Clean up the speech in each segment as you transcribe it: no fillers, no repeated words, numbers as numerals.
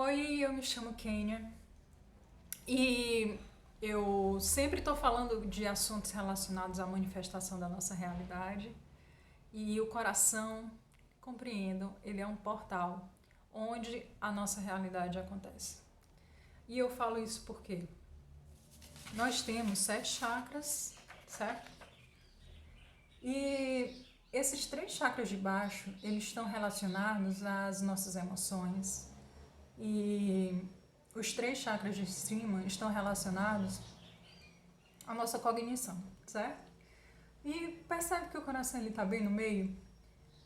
Oi, eu me chamo Kênia e eu sempre estou falando de assuntos relacionados à manifestação da nossa realidade e o coração, compreendam, ele é um portal onde a nossa realidade acontece. E eu falo isso porque nós temos 7 chakras, certo? E esses 3 chakras de baixo, eles estão relacionados às nossas emoções, e os 3 chakras de cima estão relacionados à nossa cognição, certo? E percebe que o coração está bem no meio?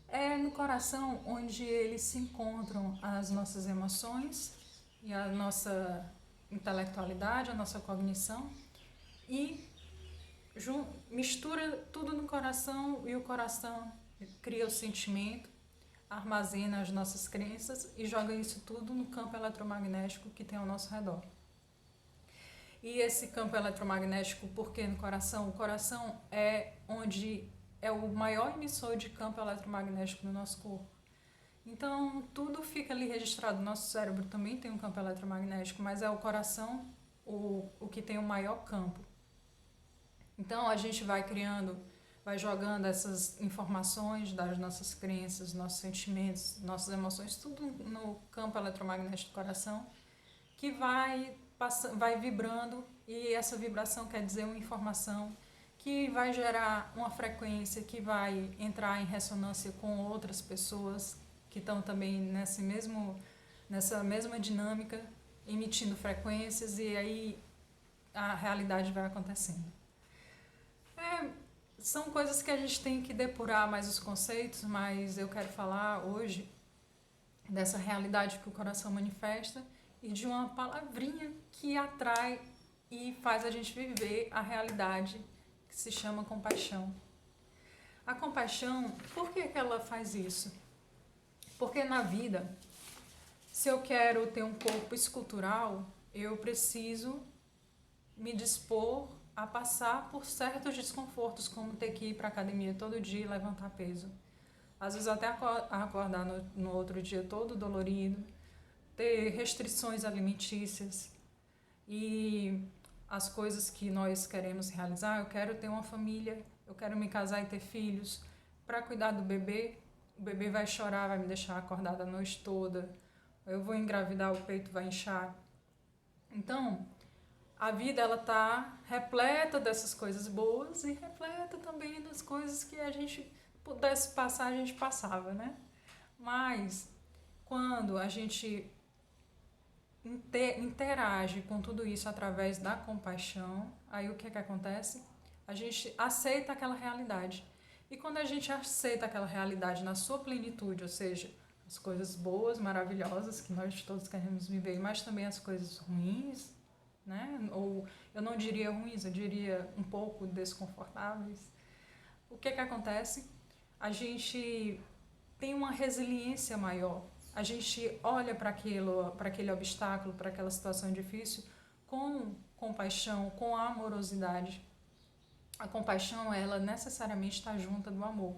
É no coração onde eles se encontram as nossas emoções e a nossa intelectualidade, a nossa cognição, e mistura tudo no coração, e o coração cria o sentimento, armazena as nossas crenças e joga isso tudo no campo eletromagnético que tem ao nosso redor. E esse campo eletromagnético, por que no coração? O coração é onde é o maior emissor de campo eletromagnético do nosso corpo. Então, tudo fica ali registrado. Nosso cérebro também tem um campo eletromagnético, mas é o coração o que tem o maior campo. Então, a gente vai criando, vai jogando essas informações das nossas crenças, nossos sentimentos, nossas emoções, tudo no campo eletromagnético do coração, que vai vibrando, e essa vibração quer dizer uma informação que vai gerar uma frequência que vai entrar em ressonância com outras pessoas que estão também nessa mesma dinâmica, emitindo frequências, e aí a realidade vai acontecendo. São coisas que a gente tem que depurar mais os conceitos, mas eu quero falar hoje dessa realidade que o coração manifesta e de uma palavrinha que atrai e faz a gente viver a realidade, que se chama compaixão. A compaixão, por que ela faz isso? Porque na vida, se eu quero ter um corpo escultural, eu preciso me dispor a passar por certos desconfortos, como ter que ir para a academia todo dia e levantar peso. Às vezes até acordar no outro dia todo dolorido, ter restrições alimentícias e as coisas que nós queremos realizar. Eu quero ter uma família, eu quero me casar e ter filhos. Para cuidar do bebê, o bebê vai chorar, vai me deixar acordada a noite toda. Eu vou engravidar, o peito vai inchar. Então, a vida ela tá repleta dessas coisas boas e repleta também das coisas que a gente pudesse passar, a gente passava, né? Mas quando a gente interage com tudo isso através da compaixão, aí o que é que acontece? A gente aceita aquela realidade. E quando a gente aceita aquela realidade na sua plenitude, ou seja, as coisas boas, maravilhosas que nós todos queremos viver, mas também as coisas ruins, né? Ou eu não diria ruins, eu diria um pouco desconfortáveis. O que que acontece? A gente tem uma resiliência maior. A gente olha para aquele obstáculo, para aquela situação difícil com compaixão, com amorosidade. A compaixão, ela necessariamente está junta do amor.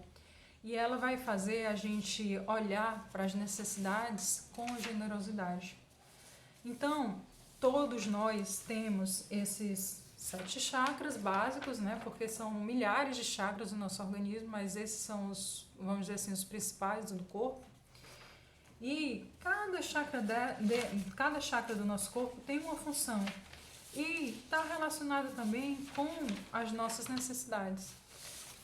E ela vai fazer a gente olhar para as necessidades com generosidade. Então, todos nós temos esses 7 chakras básicos, né? Porque são milhares de chakras no nosso organismo, mas esses são os, vamos dizer assim, os principais do corpo. E cada chakra do nosso corpo tem uma função. E está relacionado também com as nossas necessidades.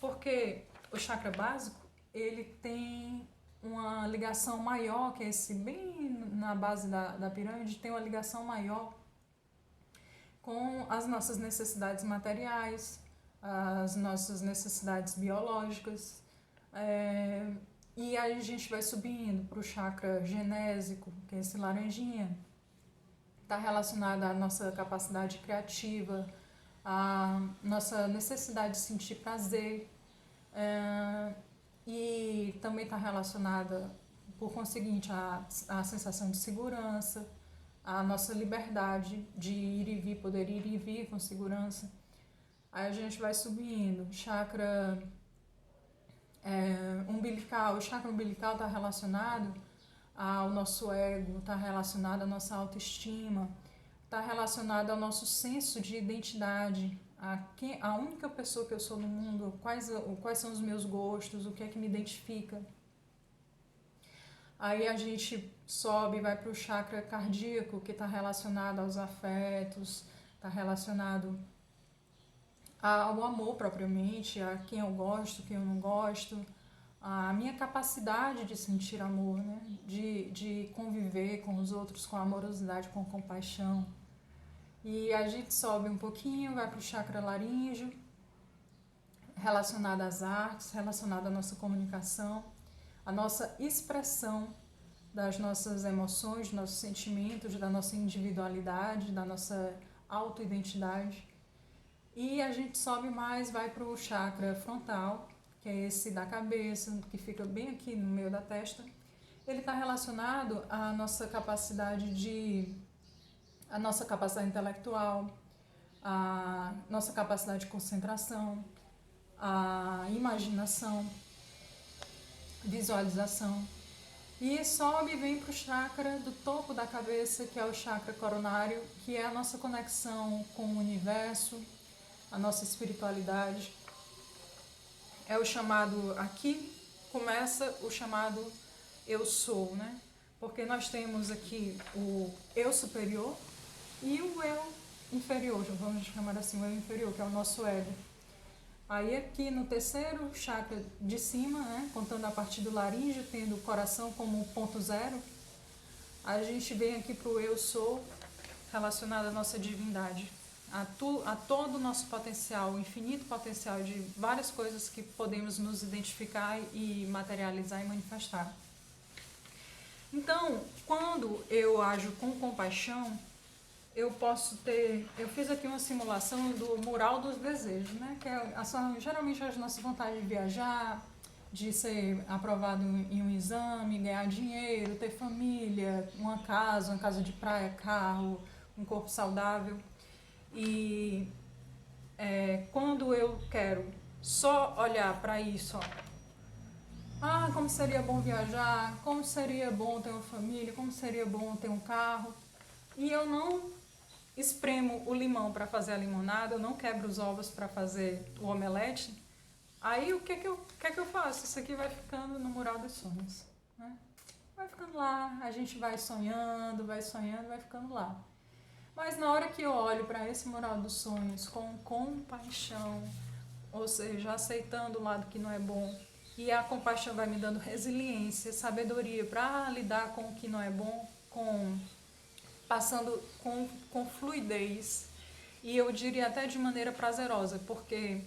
Porque o chakra básico, ele tem uma ligação maior, que é esse bem na base da pirâmide, tem uma ligação maior com as nossas necessidades materiais, as nossas necessidades biológicas. E aí a gente vai subindo para o chakra genésico, que é esse laranjinha. Está relacionado à nossa capacidade criativa, à nossa necessidade de sentir prazer. E também está relacionada, por conseguinte, à sensação de segurança, à nossa liberdade de ir e vir, poder ir e vir com segurança. Aí a gente vai subindo, chakra umbilical. O chakra umbilical está relacionado ao nosso ego, está relacionado à nossa autoestima, está relacionado ao nosso senso de identidade, a única pessoa que eu sou no mundo, quais são os meus gostos, o que é que me identifica. Aí a gente sobe e vai para o chakra cardíaco, que está relacionado aos afetos, está relacionado ao amor propriamente, a quem eu gosto, quem eu não gosto, a minha capacidade de sentir amor, né? de conviver com os outros com amorosidade, com compaixão. E a gente sobe um pouquinho, vai para o chakra laríngeo, relacionado às artes, relacionado à nossa comunicação, a nossa expressão das nossas emoções, dos nossos sentimentos, da nossa individualidade, da nossa autoidentidade. E a gente sobe mais, vai para o chakra frontal, que é esse da cabeça, que fica bem aqui no meio da testa. Ele está relacionado à nossa capacidade intelectual, a nossa capacidade de concentração, a imaginação, visualização. E sobe e vem para o chakra do topo da cabeça, que é o chakra coronário, que é a nossa conexão com o universo, a nossa espiritualidade. É o chamado, aqui começa o chamado eu sou, né? Porque nós temos aqui o eu superior e o eu inferior, vamos chamar assim, o eu inferior, que é o nosso ego. Aí aqui no terceiro chakra de cima, né, contando a partir do laríngeo, tendo o coração como ponto zero, a gente vem aqui para o eu sou, relacionado à nossa divindade, a todo o nosso potencial, o infinito potencial de várias coisas que podemos nos identificar e materializar e manifestar. Então, quando eu ajo com compaixão, eu fiz aqui uma simulação do mural dos desejos, né? Que geralmente as nossas vontades de viajar, de ser aprovado em um exame, ganhar dinheiro, ter família, uma casa de praia, carro, um corpo saudável. E quando eu quero só olhar para isso, como seria bom viajar, como seria bom ter uma família, como seria bom ter um carro, e eu não espremo o limão para fazer a limonada, eu não quebro os ovos para fazer o omelete, aí o que é que eu faço? Isso aqui vai ficando no mural dos sonhos, né? Vai ficando lá, a gente vai sonhando, vai ficando lá. Mas na hora que eu olho para esse mural dos sonhos com compaixão, ou seja, aceitando o lado que não é bom, e a compaixão vai me dando resiliência, sabedoria para lidar com o que não é bom, passando com fluidez, e eu diria até de maneira prazerosa, porque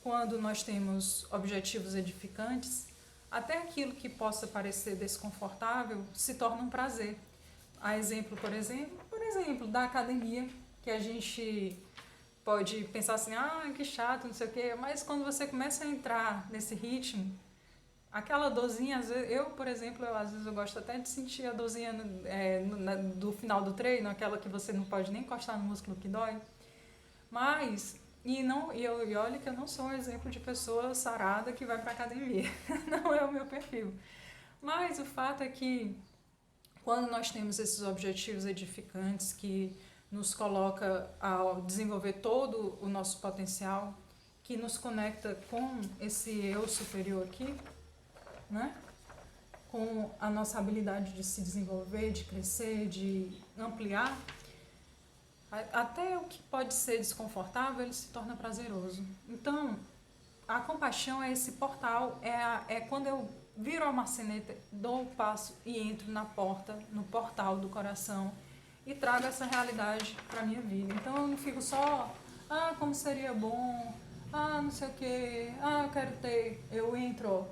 quando nós temos objetivos edificantes, até aquilo que possa parecer desconfortável se torna um prazer. A exemplo, por exemplo, da academia, que a gente pode pensar assim, que chato, não sei o quê, mas quando você começa a entrar nesse ritmo, aquela dorzinha, às vezes, por exemplo, às vezes eu gosto até de sentir a dorzinha do final do treino, aquela que você não pode nem encostar no músculo que dói. Mas, e olha que eu não sou um exemplo de pessoa sarada que vai para academia, não é o meu perfil. Mas o fato é que quando nós temos esses objetivos edificantes que nos coloca a desenvolver todo o nosso potencial, que nos conecta com esse eu superior aqui, né? Com a nossa habilidade de se desenvolver, de crescer, de ampliar, até o que pode ser desconfortável, ele se torna prazeroso. Então, a compaixão é esse portal, é quando eu viro a maçaneta, dou o passo e entro no portal do coração e trago essa realidade para a minha vida. Então eu não fico só, como seria bom, não sei o que, eu quero ter. Eu entro,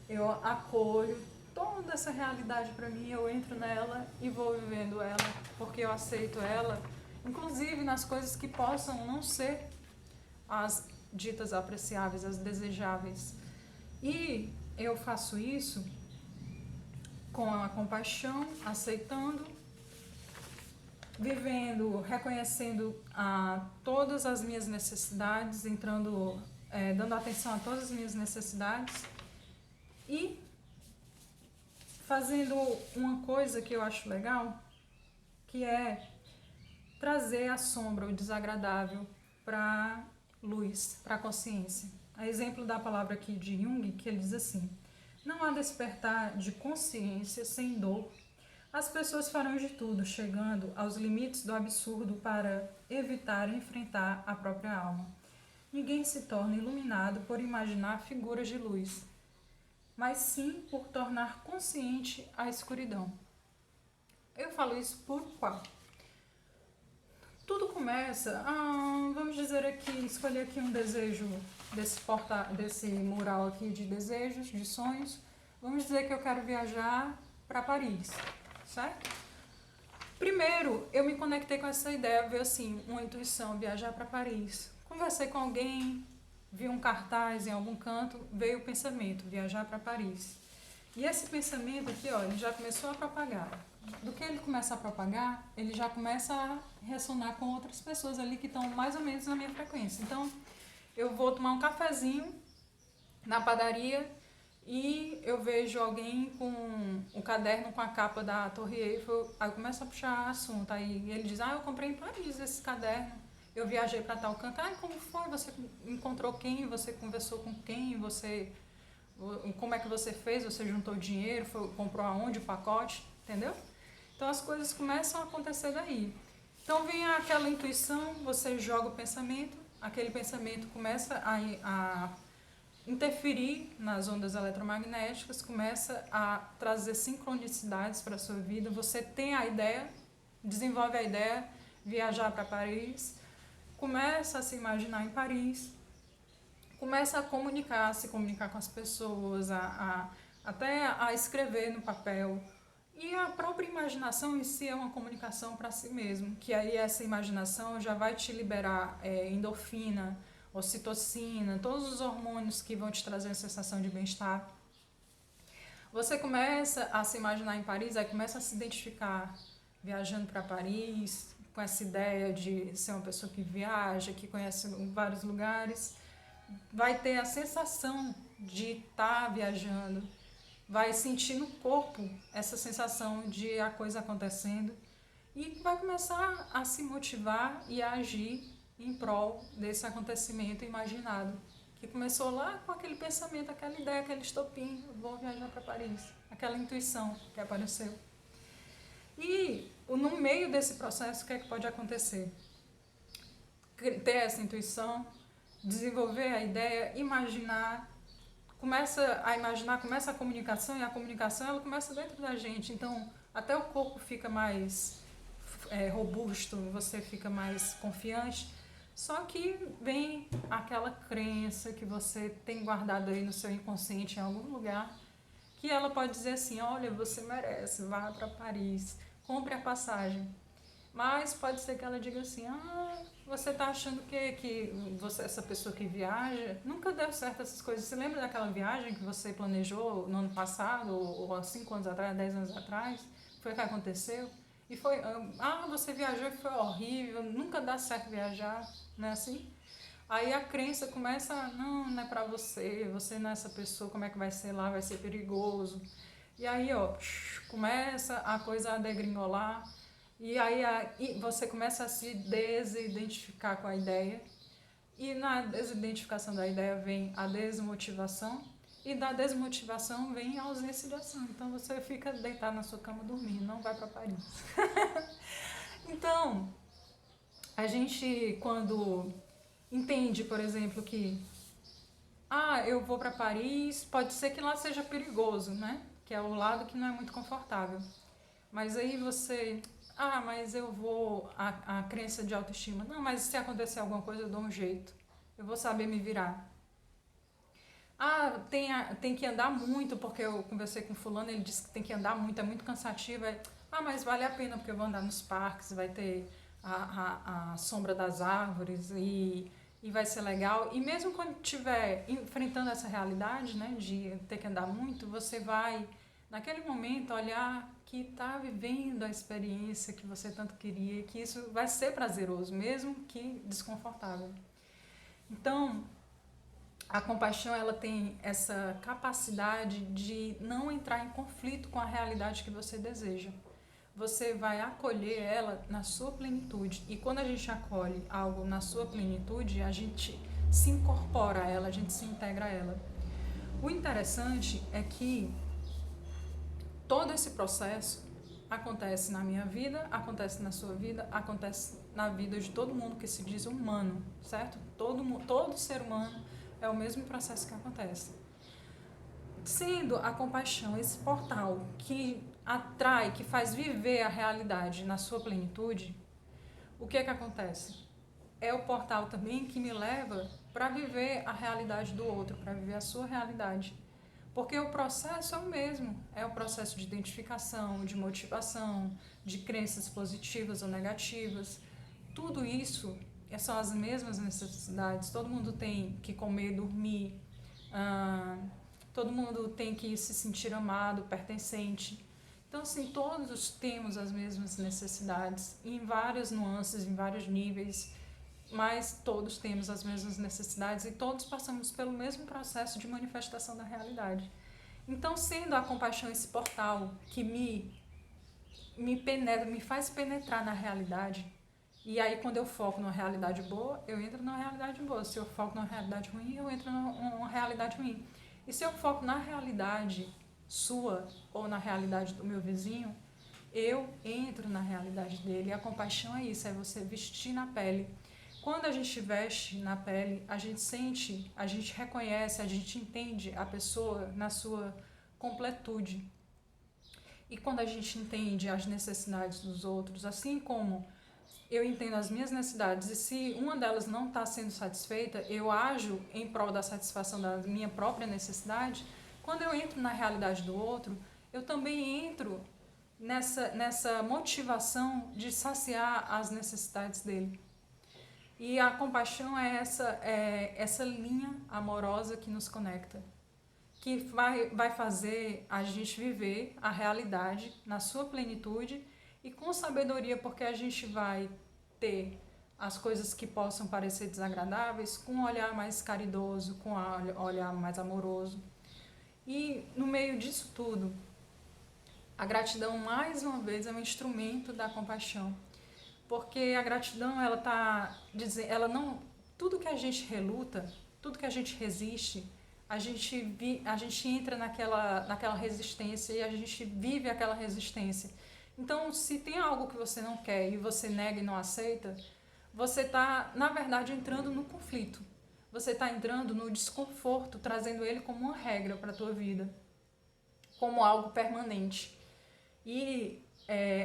eu acolho toda essa realidade para mim, eu entro nela e vou vivendo ela, porque eu aceito ela, inclusive nas coisas que possam não ser as ditas apreciáveis, as desejáveis. E eu faço isso com a compaixão, aceitando, vivendo, reconhecendo todas as minhas necessidades, dando atenção a todas as minhas necessidades e fazendo uma coisa que eu acho legal, que é trazer a sombra, o desagradável, para luz, para a consciência. A exemplo da palavra aqui de Jung, que ele diz assim: não há despertar de consciência sem dor. As pessoas farão de tudo, chegando aos limites do absurdo para evitar enfrentar a própria alma. Ninguém se torna iluminado por imaginar figuras de luz, mas sim por tornar consciente a escuridão. Eu falo isso por qual? Tudo começa, vamos dizer aqui, escolher aqui um desejo desse mural aqui de desejos, de sonhos. Vamos dizer que eu quero viajar para Paris, certo? Primeiro, eu me conectei com essa ideia, veio assim, uma intuição, viajar para Paris. Conversei com alguém, vi um cartaz em algum canto, veio o pensamento, viajar para Paris. E esse pensamento aqui, ó, ele já começou a propagar. Do que ele começa a propagar, ele já começa a ressonar com outras pessoas ali que estão mais ou menos na minha frequência. Então, eu vou tomar um cafezinho na padaria e eu vejo alguém com um caderno com a capa da Torre Eiffel, aí eu começo a puxar assunto, aí ele diz, eu comprei em Paris esse caderno, eu viajei para tal canto, como foi, você encontrou quem, você conversou com quem, como é que você fez, você juntou dinheiro, comprou aonde o pacote, entendeu? Então as coisas começam a acontecer daí. Então vem aquela intuição, você joga o pensamento, aquele pensamento começa a interferir nas ondas eletromagnéticas, começa a trazer sincronicidades para a sua vida, você tem a ideia, desenvolve a ideia, viajar para Paris, começa a se imaginar em Paris, começa a se comunicar com as pessoas, até a escrever no papel. E a própria imaginação em si é uma comunicação para si mesmo, que aí essa imaginação já vai te liberar endorfina, ocitocina, todos os hormônios que vão te trazer a sensação de bem-estar. Você começa a se imaginar em Paris, aí começa a se identificar viajando para Paris, com essa ideia de ser uma pessoa que viaja, que conhece vários lugares. Vai ter a sensação de estar viajando, vai sentir no corpo essa sensação de a coisa acontecendo e vai começar a se motivar e a agir em prol desse acontecimento imaginado, que começou lá com aquele pensamento, aquela ideia, aquele estopim, vou viajar para Paris, aquela intuição que apareceu. E no meio desse processo, o que é que pode acontecer? Ter essa intuição, desenvolver a ideia, começa a comunicação, e a comunicação ela começa dentro da gente, então até o corpo fica mais robusto, você fica mais confiante, só que vem aquela crença que você tem guardado aí no seu inconsciente em algum lugar, que ela pode dizer assim, olha, você merece, vá para Paris, compre a passagem. Mas pode ser que ela diga assim, você está achando que você, essa pessoa que viaja, nunca deu certo essas coisas. Você lembra daquela viagem que você planejou no ano passado, ou há 5 anos atrás, 10 anos atrás? Foi o que aconteceu? E foi, você viajou e foi horrível, nunca dá certo viajar, não é assim? Aí a crença começa, não é pra você não é essa pessoa, como é que vai ser lá, vai ser perigoso. E aí, começa a coisa a degringolar, e aí você começa a se desidentificar com a ideia, e na desidentificação da ideia vem a desmotivação, e da desmotivação vem a ausência de ação. Então você fica deitado na sua cama dormindo, não vai para Paris. Então, a gente quando entende, por exemplo, que eu vou para Paris, pode ser que lá seja perigoso, né? Que é o lado que não é muito confortável. Mas aí você, mas eu vou, a crença de autoestima, não, mas se acontecer alguma coisa eu dou um jeito, eu vou saber me virar. Tem que andar muito, porque eu conversei com fulano, ele disse que tem que andar muito, é muito cansativo. Mas vale a pena, porque eu vou andar nos parques, vai ter a sombra das árvores e vai ser legal. E mesmo quando estiver enfrentando essa realidade, né, de ter que andar muito, você vai, naquele momento, olhar que está vivendo a experiência que você tanto queria, que isso vai ser prazeroso, mesmo que desconfortável. Então, A compaixão, ela tem essa capacidade de não entrar em conflito com a realidade que você deseja. Você vai acolher ela na sua plenitude. E quando a gente acolhe algo na sua plenitude, a gente se incorpora a ela, a gente se integra a ela. O interessante é que todo esse processo acontece na minha vida, acontece na sua vida, acontece na vida de todo mundo que se diz humano, certo? Todo ser humano é o mesmo processo que acontece. Sendo a compaixão esse portal que atrai, que faz viver a realidade na sua plenitude, o que é que acontece? É o portal também que me leva para viver a realidade do outro, para viver a sua realidade. Porque o processo é o mesmo, é o processo de identificação, de motivação, de crenças positivas ou negativas. Tudo isso são as mesmas necessidades. Todo mundo tem que comer, dormir, todo mundo tem que se sentir amado, pertencente. Então, assim, todos temos as mesmas necessidades, em várias nuances, em vários níveis, mas todos temos as mesmas necessidades e todos passamos pelo mesmo processo de manifestação da realidade. Então, sendo a compaixão esse portal que me penetra, me faz penetrar na realidade, e aí quando eu foco numa realidade boa, eu entro numa realidade boa. Se eu foco numa realidade ruim, eu entro numa realidade ruim. E se eu foco na realidade sua ou na realidade do meu vizinho, eu entro na realidade dele. E a compaixão é isso, é você vestir na pele. Quando a gente veste na pele, a gente sente, a gente reconhece, a gente entende a pessoa na sua completude. E quando a gente entende as necessidades dos outros, assim como eu entendo as minhas necessidades, e se uma delas não está sendo satisfeita, eu ajo em prol da satisfação da minha própria necessidade. Quando eu entro na realidade do outro, eu também entro nessa motivação de saciar as necessidades dele. E a compaixão é essa linha amorosa que nos conecta, que vai fazer a gente viver a realidade na sua plenitude e com sabedoria, porque a gente vai ter as coisas que possam parecer desagradáveis com um olhar mais caridoso, com um olhar mais amoroso. E no meio disso tudo, a gratidão, mais uma vez, é um instrumento da compaixão. Porque a gratidão, ela tá dizendo, ela não, tudo que a gente reluta, tudo que a gente resiste, a gente entra naquela resistência e a gente vive aquela resistência. Então, se tem algo que você não quer e você nega e não aceita, você está, na verdade, entrando no conflito. Você está entrando no desconforto, trazendo ele como uma regra para a tua vida, como algo permanente. E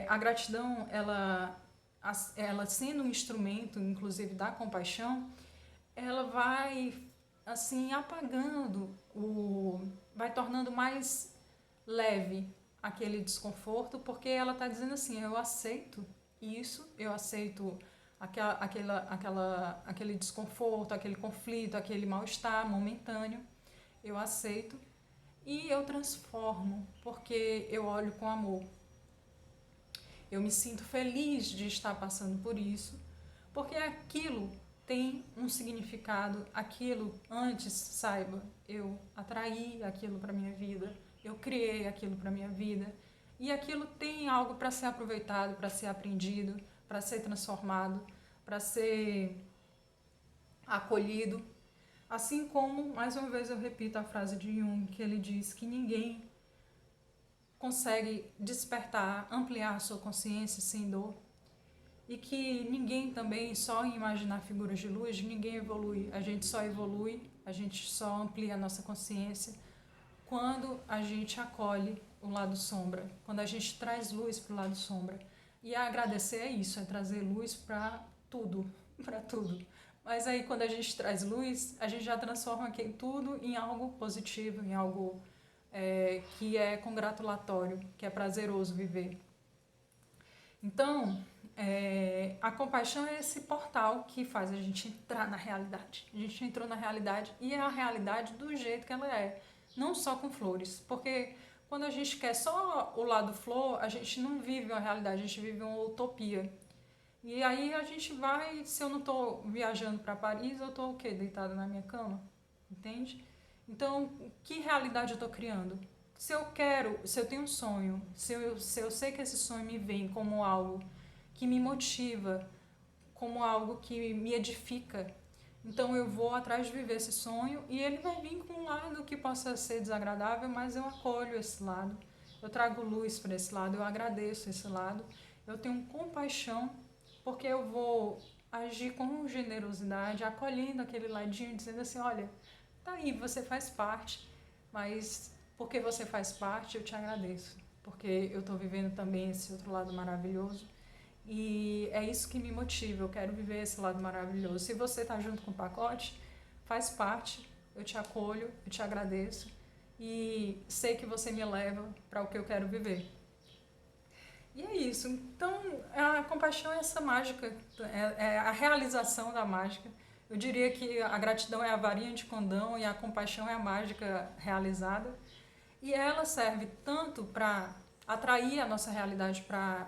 a gratidão, ela sendo um instrumento, inclusive, da compaixão, ela vai, assim, apagando, vai tornando mais leve aquele desconforto, porque ela está dizendo assim, eu aceito isso, eu aceito aquele desconforto, aquele conflito, aquele mal-estar momentâneo, eu aceito e eu transformo, porque eu olho com amor. Eu me sinto feliz de estar passando por isso, porque aquilo tem um significado, aquilo antes, saiba, eu atraí aquilo para minha vida, eu criei aquilo para minha vida, e aquilo tem algo para ser aproveitado, para ser aprendido, para ser transformado, para ser acolhido. Assim como, mais uma vez eu repito a frase de Jung, que ele diz que ninguém consegue despertar, ampliar a sua consciência sem dor, e que ninguém também, só em imaginar figuras de luz, ninguém evolui. A gente só evolui, a gente só amplia a nossa consciência quando a gente acolhe o lado sombra, quando a gente traz luz para o lado sombra. E agradecer é isso, é trazer luz para tudo, para tudo. Mas aí quando a gente traz luz, a gente já transforma aquilo tudo em algo positivo, em algo que é congratulatório, que é prazeroso viver. Então, a compaixão é esse portal que faz a gente entrar na realidade. A gente entrou na realidade e é a realidade do jeito que ela é, não só com flores, porque quando a gente quer só o lado flor, a gente não vive uma realidade, a gente vive uma utopia. E aí a gente vai, se eu não estou viajando para Paris, eu estou o quê? Deitada na minha cama? entende? Então, que realidade eu estou criando? Se eu tenho um sonho, se eu sei que esse sonho me vem como algo que me motiva, como algo que me edifica, então eu vou atrás de viver esse sonho e ele vai vir com um lado que possa ser desagradável, mas eu acolho esse lado, eu trago luz para esse lado, eu agradeço esse lado, eu tenho compaixão, porque eu vou agir com generosidade, acolhendo aquele ladinho, dizendo assim, olha, tá aí, você faz parte, mas porque você faz parte, eu te agradeço, porque eu estou vivendo também esse outro lado maravilhoso. E é isso que me motiva, eu quero viver esse lado maravilhoso. Se você está junto com o pacote, faz parte, eu te acolho, eu te agradeço e sei que você me leva para o que eu quero viver. E é isso. Então, a compaixão é essa mágica, é a realização da mágica. Eu diria que a gratidão é a varinha de condão e a compaixão é a mágica realizada. E ela serve tanto para atrair a nossa realidade, para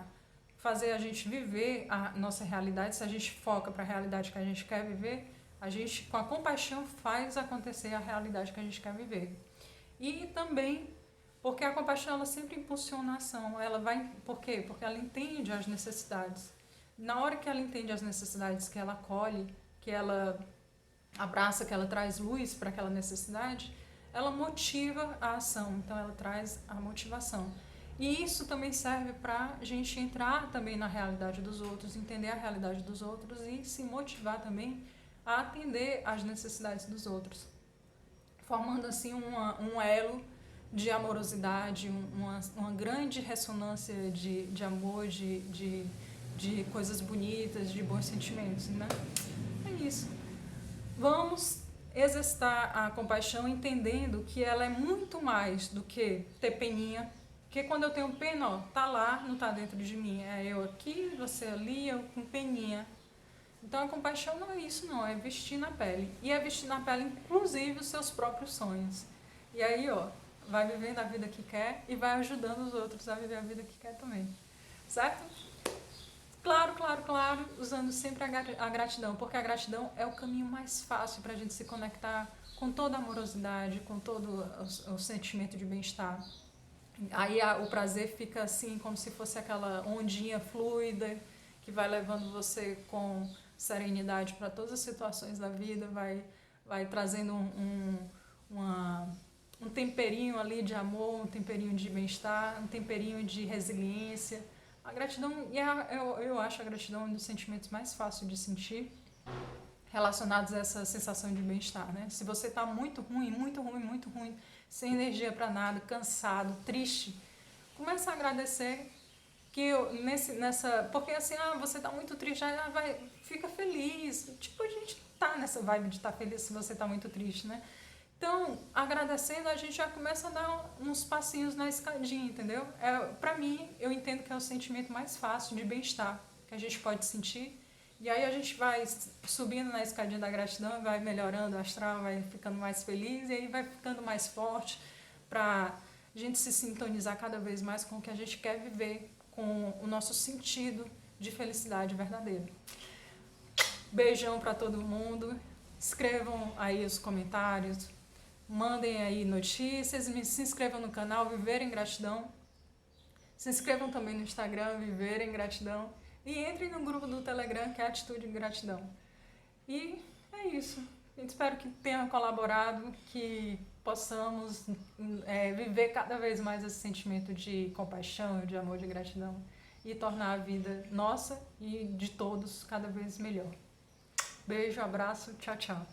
fazer a gente viver a nossa realidade. Se a gente foca para a realidade que a gente quer viver, a gente, com a compaixão, faz acontecer a realidade que a gente quer viver. E também porque a compaixão ela sempre impulsiona a ação. Ela vai, por quê? Porque ela entende as necessidades. Na hora que ela entende as necessidades, que ela acolhe, que ela abraça, que ela traz luz para aquela necessidade, ela motiva a ação. Então ela traz a motivação. E isso também serve para a gente entrar também na realidade dos outros, entender a realidade dos outros e se motivar também a atender às necessidades dos outros, formando assim um elo de amorosidade, uma grande ressonância de amor, de coisas bonitas, de bons sentimentos, né? É isso. Vamos exercitar a compaixão entendendo que ela é muito mais do que ter peninha, porque quando eu tenho pena, ó, tá lá, não tá dentro de mim, é eu aqui, você ali, eu com peninha. Então a compaixão não é isso não, é vestir na pele. E é vestir na pele inclusive os seus próprios sonhos. E aí, ó, vai vivendo a vida que quer e vai ajudando os outros a viver a vida que quer também. Certo? Claro, claro, claro, usando sempre a gratidão, porque a gratidão é o caminho mais fácil para a gente se conectar com toda a amorosidade, com todo o sentimento de bem-estar. Aí o prazer fica assim, como se fosse aquela ondinha fluida que vai levando você com serenidade para todas as situações da vida, vai trazendo um temperinho ali de amor, um temperinho de bem-estar, um temperinho de resiliência. A gratidão, eu acho a gratidão um dos sentimentos mais fáceis de sentir relacionados a essa sensação de bem-estar, né? Se você está muito ruim, sem energia para nada, cansado, triste, começa a agradecer que porque assim, você está muito triste, fica feliz. Tipo, a gente tá nessa vibe de estar feliz se você está muito triste, né? Então, agradecendo, a gente já começa a dar uns passinhos na escadinha, entendeu? Pra mim, eu entendo que é o sentimento mais fácil de bem-estar que a gente pode sentir. E aí a gente vai subindo na escadinha da gratidão, vai melhorando o astral, vai ficando mais feliz e aí vai ficando mais forte pra gente se sintonizar cada vez mais com o que a gente quer viver, com o nosso sentido de felicidade verdadeira. Beijão pra todo mundo. Escrevam aí os comentários. Mandem aí notícias, se inscrevam no canal Viver em Gratidão. Se inscrevam também no Instagram Viver em Gratidão. E entrem no grupo do Telegram que é Atitude de Gratidão. E é isso. Eu espero que tenha colaborado, que possamos viver cada vez mais esse sentimento de compaixão, de amor, de gratidão e tornar a vida nossa e de todos cada vez melhor. Beijo, abraço, tchau, tchau.